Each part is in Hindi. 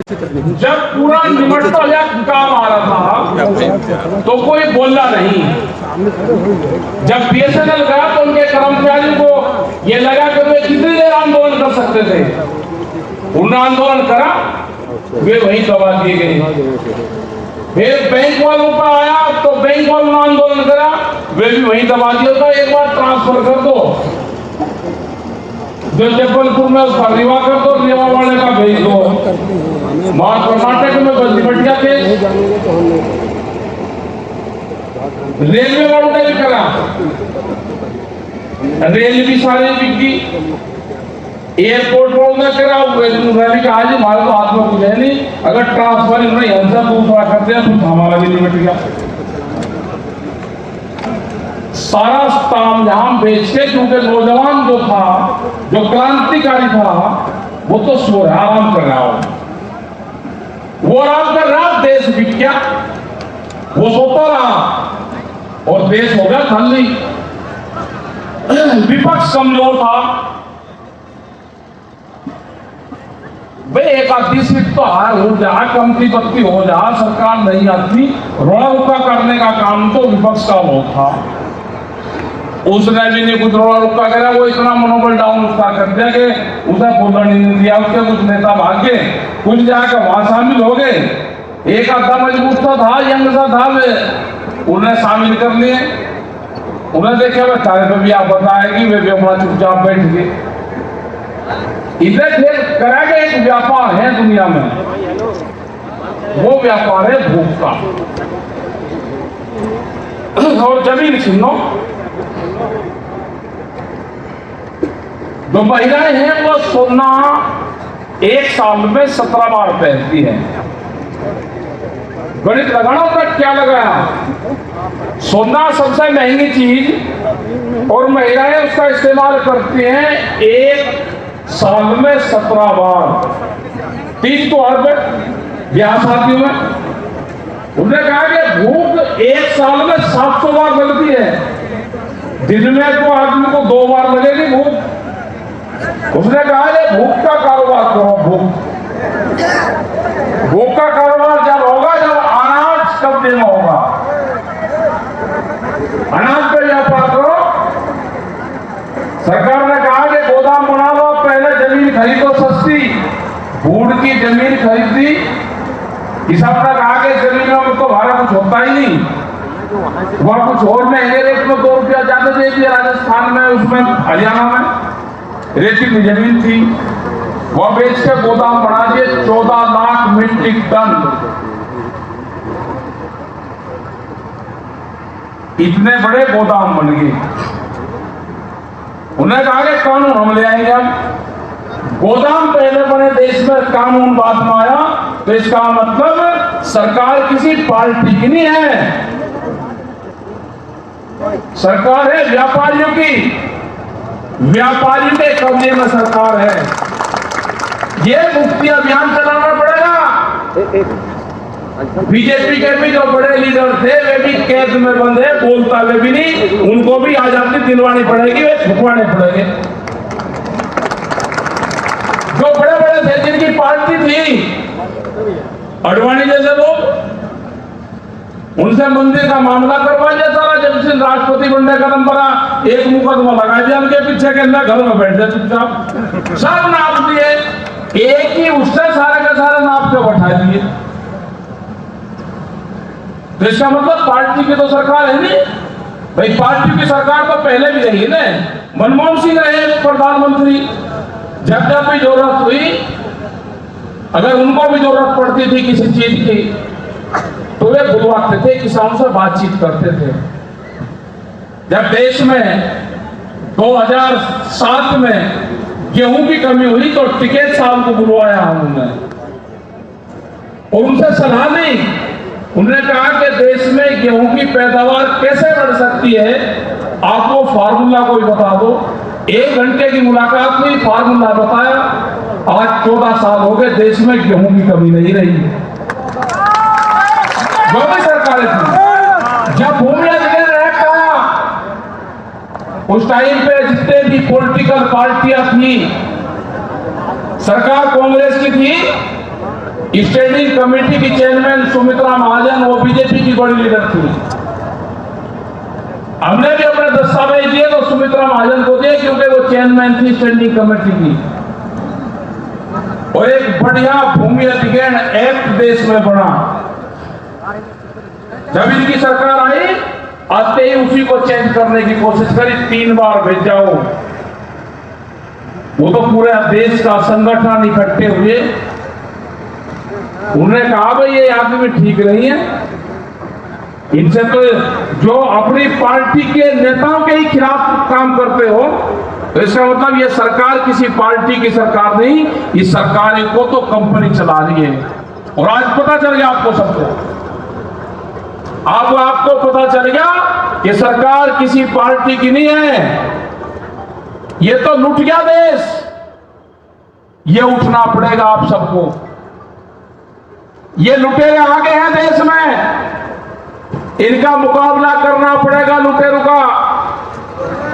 जब पूरा निमटता या काम आ रहा था तो कोई बोला नहीं। जब बीएसएनएल गया तो उनके कर्मचारियों को ये लगा कि वे कितनी देर आंदोलन कर सकते थे। उन्होंने आंदोलन करा, वे वहीं दबा दिए गए। फिर बैंक वालों का आया तो बैंक वालों ने आंदोलन करा, वे भी वहीं दबा दिया। तो एक बार ट्रांसफर कर दो, जो जबलपुर में उसका रीवा कर दो, रीवा वाले का भेज दो। वहां कर्नाटक में बल्दिपटिया थे, रेलवे वालों ने भी करा, रेल भी सारे बिकी, एयरपोर्ट वालों ने करा। उन्होंने कहा जी हमारे तो हाथ में कुछ है नहीं, अगर ट्रांसफर नहीं हमसे दूसरा करते हैं तो हमारा भी नहीं मिट गया। सारा तामझाम बेच के, क्योंकि नौजवान जो था, जो क्रांतिकारी था, वो तो सो रहा, आराम कर रहा हो, वो आराम कर रहा, देश बिक गया। वो सोता रहा और देश हो गया खाली। विपक्ष कमजोर था, वे एक आधी सीट तो हार हो जा, कम की बत्ती हो जा, सरकार नहीं आती, रोड़ा रुका करने का काम तो विपक्ष का वो था। उसने भी नहीं कुछ रोड़ा रुका करा, वो इतना मनोबल डाउन उसका कर दिया कि उसे बोलना नहीं दिया। उसके कुछ नेता भागे, कुछ जाकर वहां शामिल हो गए। एक आधा मजबूत सा था, यंग सा था, वे उन्हें शामिल कर लिए। उन्हें देखा वे तारे पे भी आप बताएगी, वे भी अपना चुपचाप बैठ गए। इधर करा के एक व्यापार है दुनिया में, वो व्यापार है भूख का और जमीन छीनो। जो महिलाएं हैं वो सोना एक साल में 17 बार पहनती हैं। गणित लगाना होता, क्या लगाया? सोना सबसे महंगी चीज और महिलाएं उसका इस्तेमाल करती हैं एक साल में 17 बार। 30 तो हर ब्याह शादियों में। उन्होंने कहा कि भूख एक साल में 700 बार लगती है। दिन में तो आदमी को 2 बार लगेगी भूख। उसने कहा कि भूख का कारोबार करो। भूख का कारोबार जब होगा जब अनाज कब्जे में होगा। अनाज पे व्यापार करो। सरकार ने कहा कि गोदाम बना लो, पहले जमीन खरीदो सस्ती। भूड की जमीन खरीदी, किसान ने कहा कि जमीनों में तो भाड़ा कुछ होता ही नहीं, वह कुछ और महंगे रेट में 2 रुपया ज्यादा दे दिया। राजस्थान में, उसमें हरियाणा में रेती की जमीन थी, वह बेच के गोदाम बना दिए 14 लाख मीट्रिक टन। इतने बड़े गोदाम बन गए। उन्हें कहा कि कानून हम ले आएंगे। अब गोदाम पहले बने देश में, कानून बाद में आया, तो इसका मतलब सरकार किसी पार्टी की नहीं है, सरकार है व्यापारियों की। व्यापारियों के कब्जे में सरकार है। ये मुक्ति अभियान चलाना पड़ेगा। बीजेपी के भी जो बड़े लीडर थे वे भी कैद में बंद है, बोलता वे भी नहीं, उनको भी आजादी दिलवानी पड़ेगी, वे छुपवाने पड़ेंगे। जो बड़े बड़े थे, जिनकी पार्टी थी, अडवाणी जैसे लोग, उनसे मंदिर का मामला करवा दिया सारा। जब से राष्ट्रपति बनने का नंबरा एक मुकदमा लगा दिया उनके पीछे के, अंदर घर में बैठ जाए चुपचाप। सब नाप दिए, एक ही उससे सारे के सारे नाप के बैठा दिए। तो इसका मतलब पार्टी की तो सरकार है नहीं भाई। पार्टी की सरकार तो पहले भी रही है ना। मनमोहन सिंह रहे प्रधानमंत्री, जब जब भी जरूरत हुई, अगर उनको भी जरूरत पड़ती थी किसी चीज की, तो वे बुलवाते थे, किसानों से बातचीत करते थे। जब देश में 2007 में गेहूं की कमी हुई तो टिकैत साहब को बुलवाया हमने और उनसे सलाह ली। उन्होंने कहा कि देश में गेहूं की पैदावार कैसे बढ़ सकती है, आप वो फार्मूला कोई बता दो। 1 घंटे की मुलाकात में फार्मूला बताया। आज 14 साल हो गए, देश में गेहूं की कमी नहीं रही है। जो भी सरकारें थी, जब भूमि अधिग्रहण एक्ट आया, उस टाइम पे जितने भी पॉलिटिकल पार्टियां थी, सरकार कांग्रेस की थी, स्टैंडिंग कमेटी की चेयरमैन सुमित्रा महाजन, वो बीजेपी की बड़ी लीडर थी। हमने भी अपने दस्तावेज दिए तो सुमित्रा महाजन को दिए, क्योंकि वो चेयरमैन थी स्टैंडिंग कमेटी की। और एक बढ़िया भूमि अधिग्रहण एक्ट देश में बना। जब इनकी सरकार आई, आते ही उसी को चेंज करने की कोशिश करी, 3 बार भेजाओ। वो तो पूरे देश का संगठन इकट्ठे हुए, उन्होंने कहा भाई ये आदमी ठीक नहीं है, इनसे तो जो अपनी पार्टी के नेताओं के ही खिलाफ काम करते हो, तो इसका मतलब ये सरकार किसी पार्टी की सरकार नहीं, इस सरकार को तो कंपनी चला रही है। और आज पता चल गया आपको सबको, अब आपको पता चल गया कि सरकार किसी पार्टी की नहीं है, ये तो लुट गया देश। ये उठना पड़ेगा आप सबको, ये लुटेरे आगे हैं देश में, इनका मुकाबला करना पड़ेगा लुटेरों का।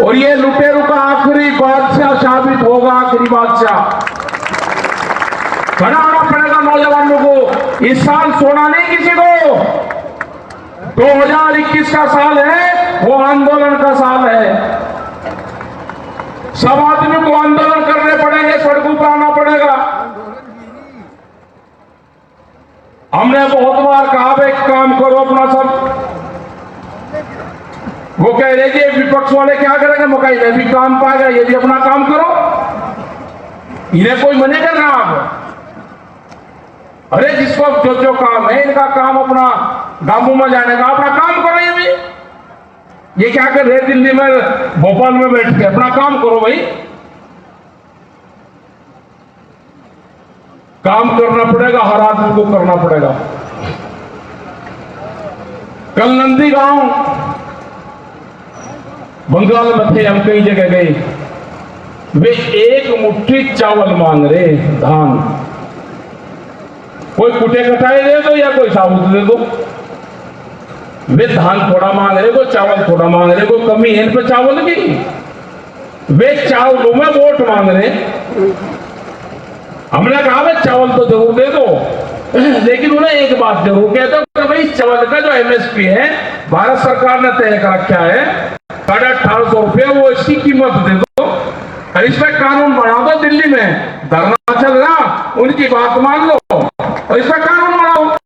और ये लुटेरों का आखिरी बादशाह साबित होगा, आखिरी बादशाह। खड़ा होना पड़ेगा नौजवानों को। इस साल सोना नहीं किसी को। 2021 का साल है, वो आंदोलन का साल है। सब आदमी को आंदोलन करने पड़ेंगे, सड़कों पर आना पड़ेगा। हमने बहुत बार कहा भाई काम करो अपना सब। वो कह रहे कि विपक्ष वाले क्या करेंगे, मकाई में भी काम पाएगा, ये भी अपना काम करो। इन्हें कोई मने कर रहा आप? अरे जिसको जो जो काम है, इनका काम अपना गांवों में जाने का, अपना काम करो। ये भी ये क्या कर रहे दिल्ली में, भोपाल में बैठ के अपना काम करो भाई। काम करना पड़ेगा, हर आदमी को करना पड़ेगा। कल नंदीगांव बंगाल में थे, हम कई जगह गए, वे 1 मुट्ठी चावल मांग रहे, धान। कोई कुटे कटाए दे दो या कोई साबुत दे दो। वे धान थोड़ा मांग रहे, कोई चावल थोड़ा मांग रहे, कोई कमी है इन पे चावल की। वे चावलों में वोट मांग रहे। हमने कहा भाई चावल तो जरूर दे दो, लेकिन उन्हें एक बात जरूर कह दो कि भाई चावल का जो एमएसपी है, भारत सरकार ने तय कर रखा है 1850 रुपये, वो इसकी कीमत दे दो। और इस पर कानून बना दो। दिल्ली में धरना चल रहा, उनकी बात मान लो और इस पर कानून बनाओ।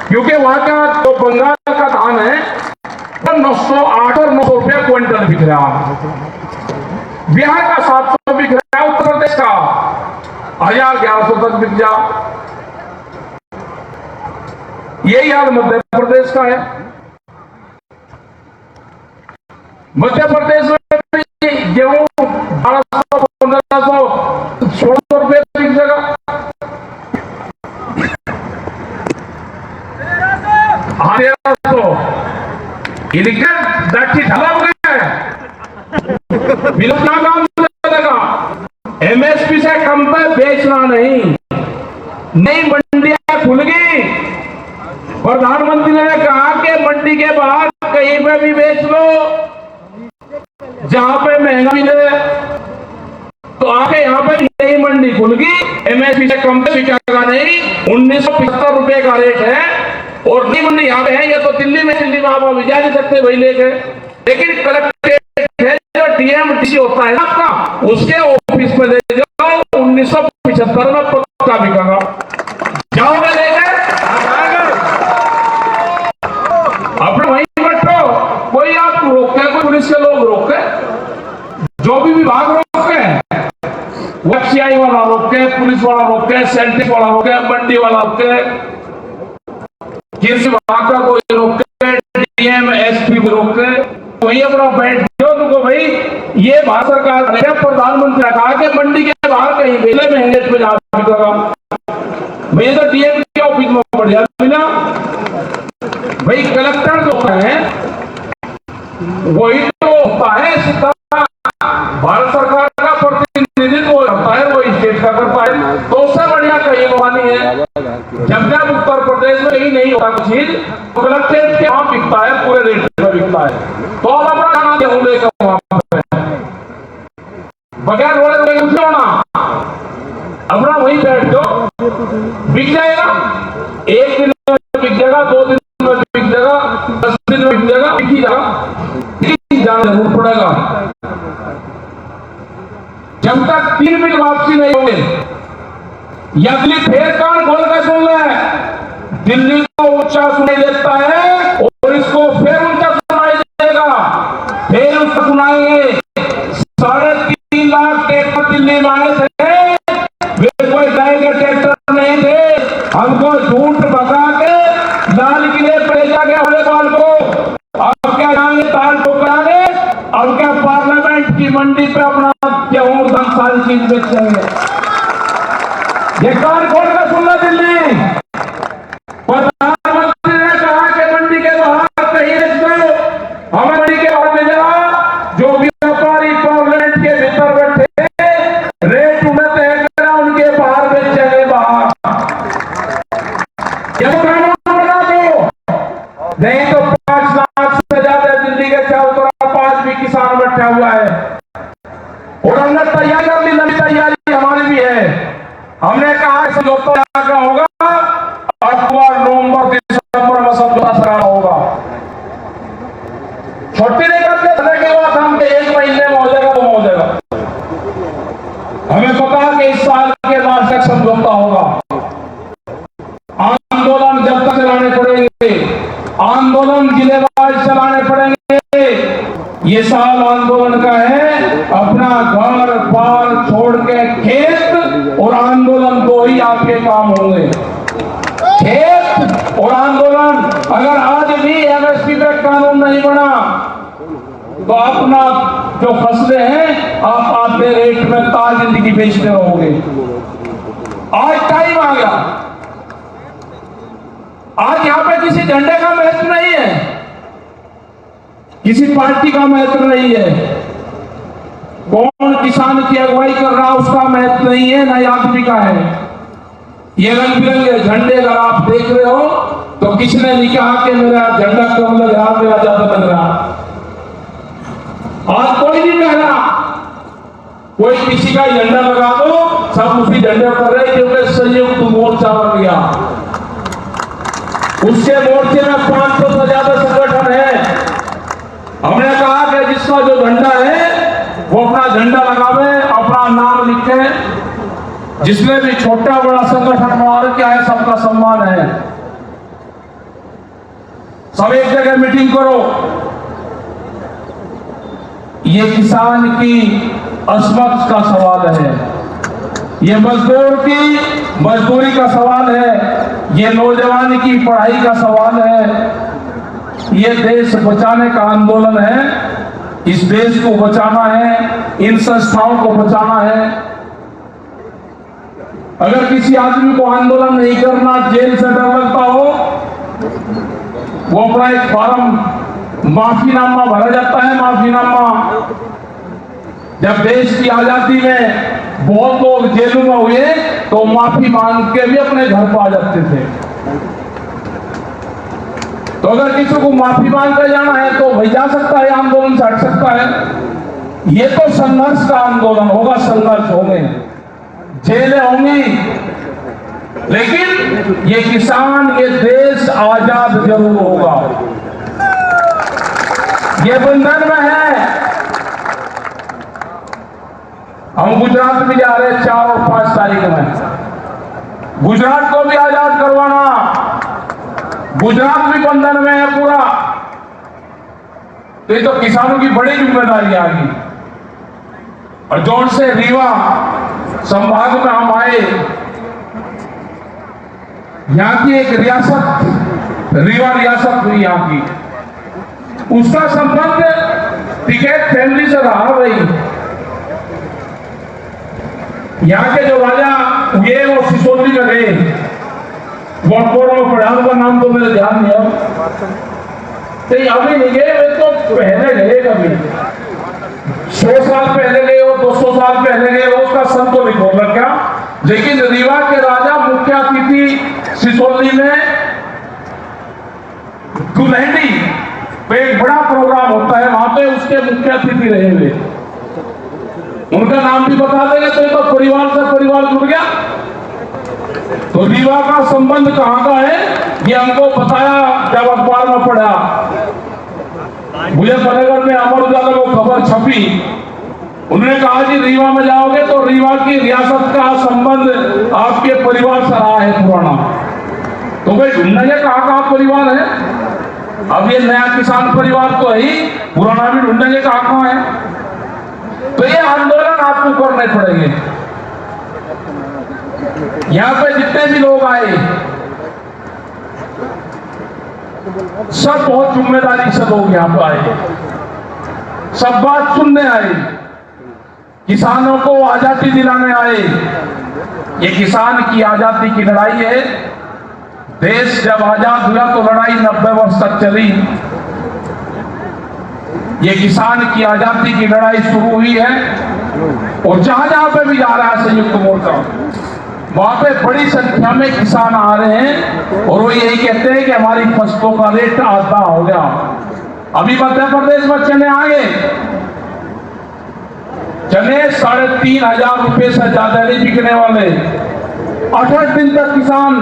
क्योंकि वहां का जो बंगाल का धान है वो 908 और 900 रुपया क्विंटल बिक रहा। बिहार का 700 बिक रहा है, उत्तर प्रदेश का 1000-1100 तक बिक जा। यही हाल मध्य प्रदेश का है। मध्य प्रदेश में गेहूं 1200, 1500, 1600 रुपये बिक जाएगा। दाठी ढला हो गया है। बिल्कुल काम चलेगा। एमएसपी से कम पे बेचना नहीं। नई मंडियां खुल गई। प्रधानमंत्री ने कहा कि मंडी के बाहर कहीं पे भी बेच लो, जहां पे महंगा मिले। तो आके यहाँ पे नई मंडी खुल गई, एमएसपी से कम पे बिकेगा नहीं। 1975 रुपए का रेट है। और नई मंडी यहाँ पे है। ये तो दिल्ली में आप अभी जा नहीं सकते भाई लेके। लेकिन कलेक्ट्रेट है, जो डीएमडीसी होता है ना आपका, उसके ऑफिस में ले जाओ। 1975 में पक्का बिकेगा। जाओगे लेकर अपने वहीं बैठो। कोई आप रोके, कोई पुलिस के लोग रोके, जो भी विभाग रोके, एफसीआई वाला रोके, पुलिस वाला रोके, सेंट्रिक वाला रोके, मंडी वाला रोके, किसी विभाग का कोई रोके, डीएम एसपी रोके, वही अपना बैठ जाओ। तुमको भाई ये भारत सरकार ने, प्रधानमंत्री ने कहा कि मंडी के बाहर कहीं बेले महंगे पे जा बिकेगा। मैं तो डीएम के ऑफिस में बढ़िया मिला। भाई कलेक्टर जो है वही तो होता है, भारत सरकार का प्रतिनिधित्व होता है, वही स्टेट का करता है। तो उससे बढ़िया कहीं वाली है। जब जब उत्तर प्रदेश में कहीं नहीं होता कुछ चीज, कलेक्ट्रेट के वहां बिकता है, पूरे रेट पर बिकता है। तो अब अपना खाना गेहूं लेकर वहां पे बगैर रोड़े उठे होना, अपना वहीं बैठ जाओ। बिक जाएगा, 1 दिन में बिक जाएगा, 2 दिन में बिक जाएगा, 10 दिन में बिक जाएगा, बिक ही जाएगा, जरूर पड़ेगा। जब तक 3 बिल वापसी नहीं होंगे, या दिल्ली फिर कान खोल कर सुन ले, दिल्ली को ऊंचा सुनाई देता है और इसको फिर ऊंचा सुनाई देगा, फिर उसको सुनाएंगे। 3.5 लाख ट्रैक्टर दिल्ली में आए थे, वे कोई गाय के ट्रैक्टर नहीं थे। हमको झूठ भगा के लाल किले पे जाके वालेबाल को अब क्या जाएंगे, ताल ठोकरांगे, अब क्या पार्लियामेंट की मंडी पे अपना गेहूं धान सारी चीज बेचेंगे। ये कान खोल कर सुनना दिल्ली, प्रधानमंत्री ने कहा कि मंडी के बाहर कहीं रख दो, हमें मंडी के बाहर मिलेगा। जो व्यापारी पार्लियामेंट के भीतर बैठे रेट उन्हें तय करा, उनके बाहर बेचेंगे बाहर। ये कानून बना दो, नहीं तो 5 लाख से ज्यादा दिल्ली के चारों तरफ 5 भी किसान बैठा हुआ है और हमने तैयारी कर ली, लंबी तैयारी हमारी भी है। हमने कहा समझौता क्या होगा, अक्टूबर नवंबर दिसंबर में समझौता कराना होगा। छुट्टी नहीं करते, के बाद हम 1 महीने में हो जाएगा तो हो जाएगा। हमें पता है कि इस साल के बाद तक समझौता होगा। आंदोलन जब तक चलाने पड़ेंगे, आंदोलन जिलेवार चलाने पड़ेंगे। ये साल आंदोलन का है, अपना घर बार छोड़ के खेत और आंदोलन दो ही आपके काम होंगे, खेत और आंदोलन। अगर आज भी एमएसपी पे कानून नहीं बना तो अपना जो फसलें हैं आप आधे रेट में ताज जिंदगी बेचते रहोगे। आज टाइम आ गया, आज यहां पे किसी झंडे का महत्व नहीं है, किसी पार्टी का महत्व नहीं है, कौन किसान की अगुवाई कर रहा उसका महत्व नहीं है, ना आदमी का है। ये रंग बिरंगे झंडे अगर आप देख रहे हो तो किसने नहीं कहा कि मेरा झंडा कम लग रहा, मेरा ज्यादा लग रहा। आज कोई नहीं कह रहा, कोई किसी का झंडा लगा दो, सब उसी झंडे पर रहे, क्योंकि संयुक्त मोर्चा बन गया। उसके मोर्चे में 500 से ज्यादा संगठन है। हमने कहा कि जिसका जो झंडा है वो अपना झंडा लगावे, अपना नाम लिखे। जिसने भी छोटा बड़ा संगठन बना रखा है, सबका सम्मान है। सब एक जगह मीटिंग करो। ये किसान की असमत का सवाल है, ये मजदूर की मजदूरी का सवाल है, ये नौजवान की पढ़ाई का सवाल है, ये देश बचाने का आंदोलन है। इस देश को बचाना है, इन संस्थाओं को बचाना है। अगर किसी आदमी को आंदोलन नहीं करना, जेल से डर लगता हो, वो अपना एक फॉर्म माफीनामा भरा जाता है। माफीनामा, जब देश की आजादी में बहुत लोग जेलों में हुए तो माफी मांग के भी अपने घर पर आ जाते थे। तो अगर किसी को माफी मांग कर जाना है तो भाई जा सकता है, आंदोलन से हट सकता है। ये तो संघर्ष का आंदोलन होगा, संघर्ष होंगे, जेलें होंगी, लेकिन ये किसान, ये देश आजाद जरूर होगा। ये बंधन में है। हम गुजरात भी जा रहे हैं 4 और 5 तारीख में। गुजरात को भी आजाद करवाना, गुजरात भी बंधन में है पूरा। तो ये तो किसानों की बड़ी जिम्मेदारी आ गई। और जोन से रीवा संभाग में हम आए, यहाँ की एक रियासत, रीवा रियासत हुई यहाँ की, उसका संबंध टिकैत फैमिली से रहा भाई। यहाँ के जो राजा हुए वो सिसोदी में गए, वनपुर में पढ़ा, उनका नाम तो मेरे ध्यान नहीं है, तो अभी नहीं गए, वे तो पहले गए, कभी 100 साल पहले गए हो, 200 साल पहले गए हो, उसका सन तो नहीं खोल रखा। लेकिन रीवा के राजा मुख्य अतिथि सिसोदी में दुल्हनी पे एक बड़ा प्रोग्राम होता है, वहां पे उसके मुख्य अतिथि रहे हुए। उनका नाम भी बता देंगे तो परिवार से परिवार जुड़ गया। तो रीवा का संबंध कहां का है ये हमको बताया जब अखबार में पढ़ा। मुजफ्फरनगर में अमर उजाला को खबर छपी, उन्होंने कहा कि रीवा में जाओगे तो रीवा की रियासत का संबंध आपके परिवार से रहा है पुराना। तो भाई ढूंढेंगे कहाँ परिवार है। अब ये नया किसान परिवार तो है ही, पुराना भी ढूंढेंगे कहाँ है। तो ये आंदोलन आपको करने पड़ेंगे। यहाँ पे जितने भी लोग आए सब बहुत जिम्मेदारी से लोग यहाँ पे आए, सब बात सुनने आए, किसानों को आजादी दिलाने आए। ये किसान की आजादी की लड़ाई है। देश जब आजाद हुआ तो लड़ाई 90 वर्ष तक चली। ये किसान की आजादी की लड़ाई शुरू हुई है और जहां जहां पे भी जा रहा है संयुक्त मोर्चा, वहां पे बड़ी संख्या में किसान आ रहे हैं और वो यही कहते हैं कि हमारी फसलों का रेट आधा हो गया। अभी मध्य प्रदेश में चने आए, चने 3,500 रुपए से ज्यादा नहीं बिकने वाले। 8 दिन तक किसान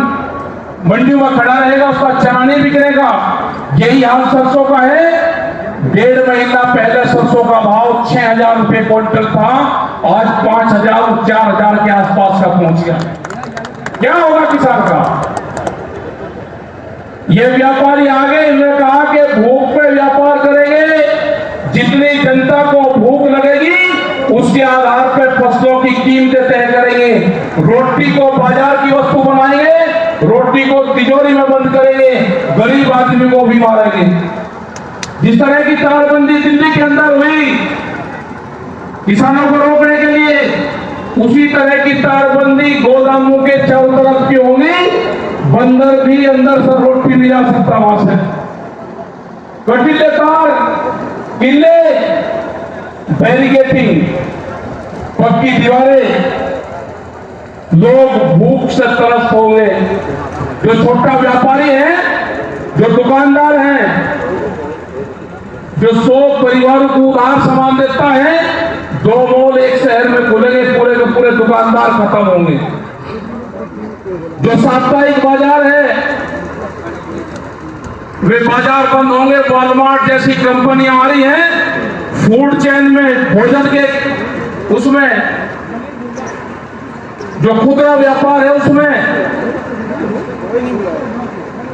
मंडी में खड़ा रहेगा, उसका चना नहीं बिकने का। यही हाल सरसों का है। 1.5 महीना पहले सरसों का भाव 6,000 रुपए क्विंटल था, आज 5,000 और 4,000 के आसपास का पहुंच गया। क्या होगा किसान का। ये व्यापारी आगे इन्होंने कहा कि भूख पे व्यापार करेंगे, जितनी जनता को भूख लगेगी उसके आधार पर फसलों की कीमतें तय करेंगे। रोटी को बाजार की वस्तु बनाएंगे, रोटी को तिजोरी में बंद करेंगे, गरीब आदमी को भी मारेंगे। जिस तरह की तारबंदी दिल्ली के अंदर हुई किसानों को रोकने के लिए, उसी तरह की तारबंदी गोदामों के चारों तरफ की होगी। बंदर भी अंदर से रोटी नहीं जा सकता वहां से। कटीले तार, किले, बैरिकेटिंग, पक्की दीवारें, लोग भूख से तरस होंगे। जो छोटा व्यापारी है, जो दुकानदार है, जो 100 परिवारों को उधार सामान देता है, 2 मॉल एक शहर में खुलेंगे, पूरे के पूरे दुकानदार खत्म होंगे। जो साप्ताहिक बाजार है वे बाजार बंद होंगे। वॉलमार्ट जैसी कंपनियां आ रही हैं फूड चेन में, भोजन के उसमें, जो खुदरा व्यापार है उसमें,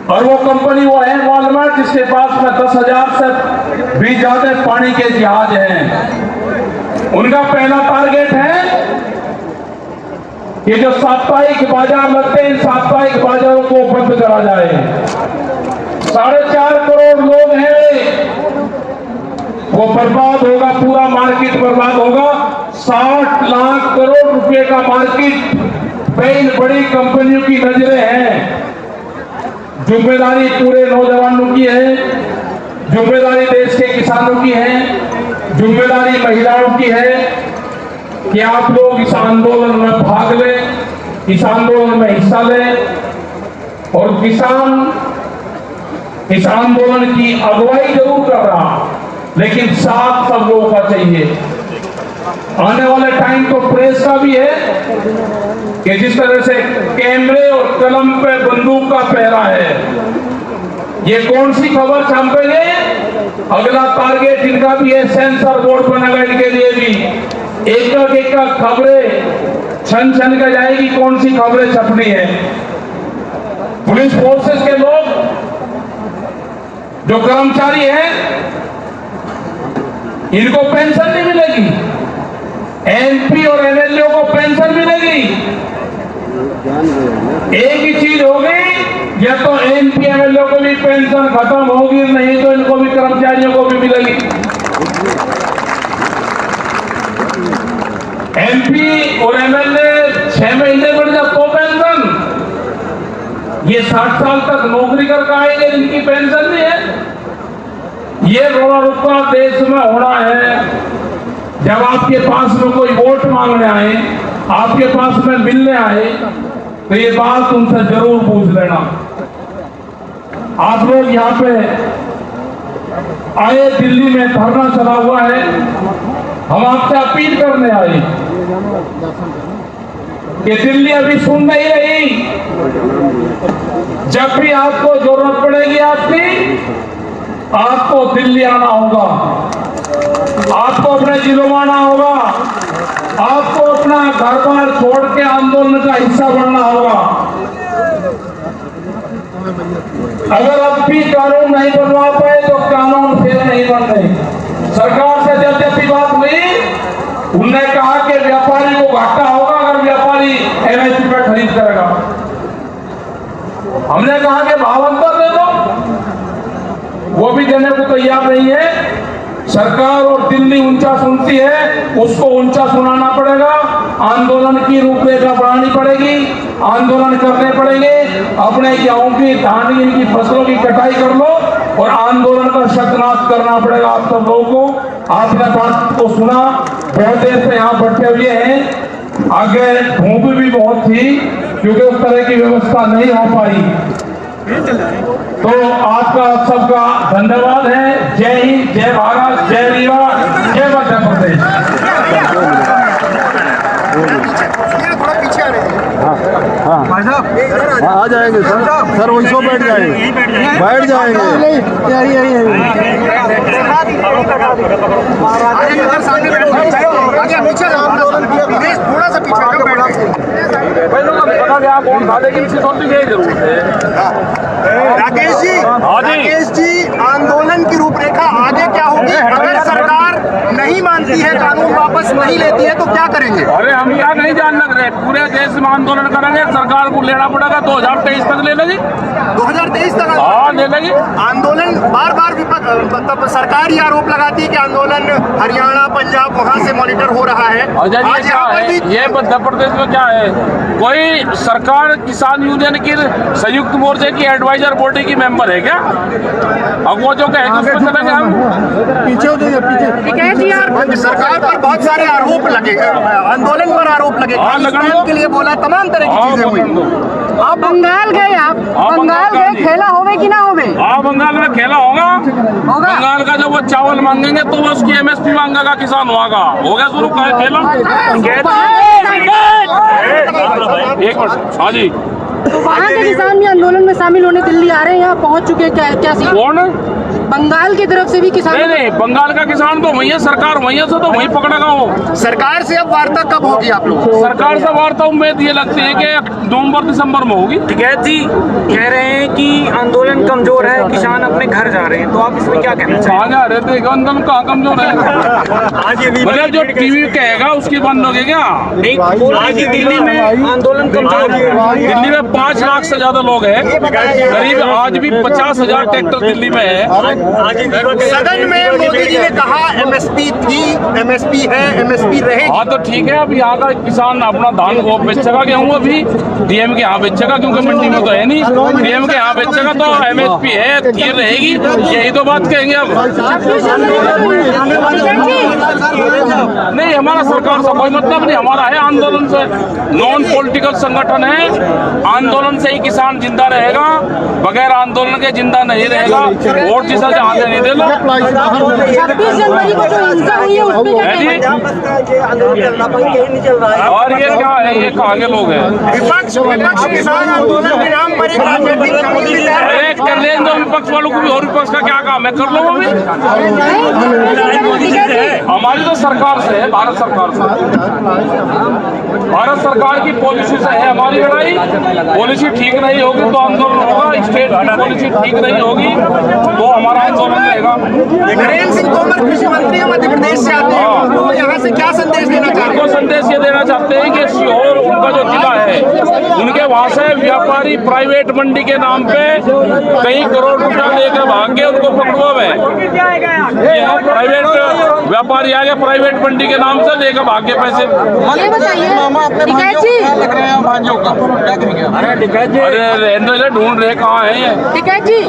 और वो कंपनी वो है वॉलमार्ट जिसके पास में 10,000 से भी ज्यादा पानी के जहाज हैं। उनका पहला टारगेट है कि जो साप्ताहिक बाजार लगते हैं, साप्ताहिक बाजारों को बंद करा जाए। 4.5 करोड़ लोग हैं, वो बर्बाद होगा, पूरा मार्केट बर्बाद होगा। 60 लाख करोड़ रुपए का मार्केट पे इन बड़ी कंपनियों की नजरें हैं। जिम्मेदारी पूरे नौजवानों की है, जिम्मेदारी देश के किसानों की है, जिम्मेदारी महिलाओं की है कि आप लोग इस आंदोलन में भाग लें, इस आंदोलन में हिस्सा लें। और किसान इस आंदोलन की अगुवाई जरूर कर रहा, लेकिन साथ सब लोगों का चाहिए। आने वाले टाइम तो प्रेस का भी है कि जिस तरह से कैमरे और कलम पे बंदूक का पहरा है, ये कौन सी खबर छापेंगे, अगला टारगेट इनका भी है। सेंसर बोर्ड बनेगा इनके लिए भी, एक खबरें छन छन कर जाएगी, कौन सी खबरें छपनी है। पुलिस फोर्सेस के लोग जो कर्मचारी हैं इनको पेंशन नहीं मिलेगी, एमपी और एमएलए को पेंशन मिलेगी। एक ही चीज होगी, या तो एमपी एमएलए को भी पेंशन खत्म होगी, नहीं तो इनको भी कर्मचारियों को भी मिलेगी। एमपी और एमएलए 6 महीने बढ़ जाए तो पेंशन, ये 60 साल तक नौकरी करके आएंगे जिनकी पेंशन नहीं है। ये रोड़ा रुपा देश में होना है। जब आपके पास में कोई वोट मांगने आए, आपके पास में मिलने आए, तो ये बात उनसे जरूर पूछ लेना। आप लोग यहाँ पे आए, दिल्ली में धरना चला हुआ है, हम आपसे अपील करने आए कि दिल्ली अभी सुन नहीं रही। जब भी आपको जरूरत पड़ेगी आपको दिल्ली आना होगा, आपको अपने जिलों में आना होगा, आपको अपना घर बार छोड़ के आंदोलन का हिस्सा बनना होगा। अगर अब भी कानून नहीं बनवा पाए तो कानून फिर नहीं बन रहे। सरकार से जब भी बात हुई, उन्होंने कहा कि व्यापारी को घाटा होगा अगर व्यापारी एमएसपी पर खरीद करेगा। हमने कहा कि भाव अंतर दे दो, वो भी देने को तैयार नहीं है। सरकार और दिल्ली ऊंचा सुनती है, उसको ऊंचा सुनाना पड़ेगा। आंदोलन की रूपरेखा बढ़ानी पड़ेगी, आंदोलन करने पड़ेंगे। अपने गेहूं की, धान की फसलों की कटाई कर लो और आंदोलन का शतनाश करना पड़ेगा आप सब लोगों को। आपने बात को सुना, बहुत देर से यहाँ बैठे हुए हैं। आगे धूप भी बहुत थी क्योंकि उस तरह की व्यवस्था नहीं हो पाई। तो आपका सबका धन्यवाद है। जय हिंद, जय भारत, जय रीवा, जय मध्य प्रदेश। भाई साहब आ जाएंगे सर वही सो बैठ जाएंगे, बैठ जाएंगे। थोड़ा सा पीछे आप कौन था, लेकिन जरूर राकेश जी, आंदोलन की रूपरेखा आगे क्या होगी? अगर सरकार नहीं मानती है, कानून वापस नहीं लेती है तो क्या करेंगे? अरे हम यहाँ नहीं जान लग रहे, पूरे देश में आंदोलन करेंगे। सरकार को लेना पड़ेगा, 2023 तक ले लेगी। 2023 तक? हाँ ले लेगी। आंदोलन बार बार मतलब सरकार ही आरोप लगाती है कि आंदोलन हरियाणा, पंजाब वहाँ से मॉनिटर हो रहा है। आज यहाँ पर भी ये मध्य प्रदेश में क्या है, कोई सरकार किसान यूनियन की संयुक्त मोर्चे की एडवाइजर बॉडी की मेंबर है क्या? अब वो जो कहेंगे उसको चलेंगे हम। पीछे हो जाइए, पीछे। सरकार पर बहुत सारे आरोप लगे, आंदोलन पर आरोप लगे, के लिए बोला, तमाम तरह की चीजें हुई। आप बंगाल गए, आप बंगाल गए, खेला होवे कि ना होवे? हाँ बंगाल में खेला होगा। बंगाल का जब वो चावल मांगेंगे तो वो उसकी एमएसपी मांगेगा किसान होगा। हो गया शुरू का खेला। एक मिनट, हाँ जी। तो वहाँ के किसान भी आंदोलन में शामिल होने दिल्ली आ रहे हैं, यहाँ पहुँच चुके हैं। क्या कौन? बंगाल की तरफ से भी किसान? नहीं, बंगाल का किसान तो वही है, सरकार वही है, तो वही पकड़ेगा वो। सरकार से अब वार्ता कब होगी आप लोग? सरकार से वार्ता उम्मीद ये लगती है कि नवंबर दिसंबर में होगी। टिकैत जी कह रहे हैं कि आंदोलन कमजोर है, किसान अपने घर जा रहे हैं, तो आप इसमें क्या कहना चाहिए? कहाँ जा रहे थे? आंदोलन कहाँ कमजोर है? मतलब जो टीवी कहेगा उसकी बंद होगी क्या? नहीं, दिल्ली में आंदोलन कमजोर है। दिल्ली में 5 लाख से ज्यादा लोग हैं, करीब आज भी 50,000 ट्रैक्टर दिल्ली में है। सदन में मोदी जी ने कहा एमएसपी थी, एमएसपी है, एमएसपी रहेगी। हाँ तो ठीक है, अब यहाँ का किसान अपना धान वो बेचेगा, गेहूँ अभी डीएम के यहाँ बेचेगा क्योंकि मंडी में तो है नहीं। डीएम के यहाँ बेचेगा तो एमएसपी है, थी रहेगी, यही तो बात कहेंगे अब। नहीं, हमारा सरकार से कोई मतलब नहीं, हमारा है आंदोलन से। नॉन पॉलिटिकल संगठन है, आंदोलन से ही किसान जिंदा रहेगा, बगैर आंदोलन के जिंदा नहीं रहेगा। वोट जिसे जहाँ से नहीं दे लो। 26 जनवरी को जो हिंसा हुई है उसमें और ये क्या है, ये कहाँ के लोग हैं? विपक्ष किसान आंदोलन के नाम पर एक राजनीतिक अरे कर लें तो विपक्ष वालों को भी, और विपक्ष का क्या काम है, कर लो वो भी। हमारी तो सरकार से है, भारत सरकार से, भारत सरकार की पॉलिसी से है हमारी लड़ाई। पॉलिसी ठीक नहीं होगी तो आंदोलन होगा, स्टेट की पॉलिसी ठीक नहीं होगी तो हमारा आंदोलन रहेगा। नरेंद्र सिंह तोमर कृषि मंत्री मध्य प्रदेश से आते हैं, तो यहाँ से क्या संदेश देना चाहते हैं? उनको संदेश ये देना चाहते हैं कि सीहोर उनका जो जिला है, उनके वहाँ से व्यापारी प्राइवेट मंडी के नाम पे कई करोड़ रुपया लेकर भाग के उनको पकड़ो है। यहाँ प्राइवेट व्यापारी आगे प्राइवेट मंडी के नाम से लेकर भाग के पैसे। ये बताइए टिकैत जी, अरे ढूंढ रहे कहाँ है ये? टिकैत जी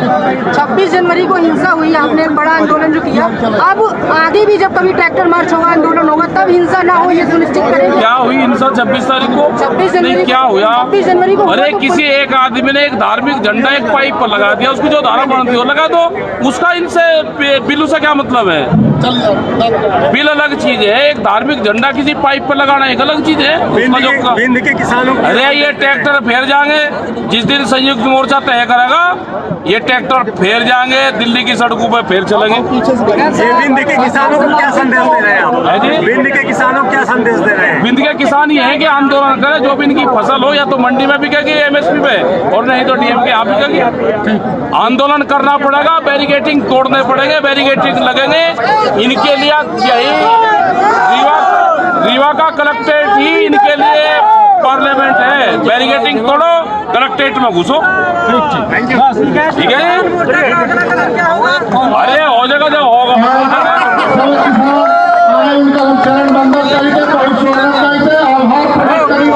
26 जनवरी को हिंसा हुई, आपने एक बड़ा आंदोलन जो किया, अब आगे भी जब कभी ट्रैक्टर मार्च होगा, आंदोलन होगा, तब हिंसा ना हो ये सुनिश्चित करेंगे। क्या हुई हिंसा 26 तारीख को? 26 जनवरी नहीं, क्या हुआ? 26 जनवरी को अरे हुआ तो किसी एक आदमी ने एक धार्मिक झंडा एक पाइप पर लगा दिया, उसकी जो धारा बनती हो लगा दो, उसका इनसे बिल्लू से क्या मतलब है? बिल अलग चीज है, एक धार्मिक झंडा किसी पाइप पर लगाना एक अलग चीज है। उसका जो बिंद के किसानों अरे ये ट्रैक्टर फेर जाएंगे, जिस दिन संयुक्त मोर्चा तय करेगा ये ट्रैक्टर फेर जाएंगे, दिल्ली की सड़कों पर फेर चलेंगे। बिंद के किसानों को क्या संदेश दे रहे हैं आप? बिंद के किसानों को क्या संदेश दे रहे हैं? बिंद के किसान ये है कि आंदोलन करें, जो भी इनकी फसल हो या तो मंडी में बिकेगी एमएसपी पे, और नहीं तो डीएम के यहाँ बिकेगी। आंदोलन करना पड़ेगा, बैरिकेटिंग तोड़ने पड़ेंगे, बैरिकेटिंग लगेंगे। इनके लिए यही रीवा का कलेक्ट्रेट ही इनके लिए पार्लियामेंट है। बैरिकेटिंग तोड़ो, कलेक्ट्रेट में घुसो, ठीक है? अरे हो जाएगा, जब होगा उनका चरण बंधन करके आभार प्रकट करी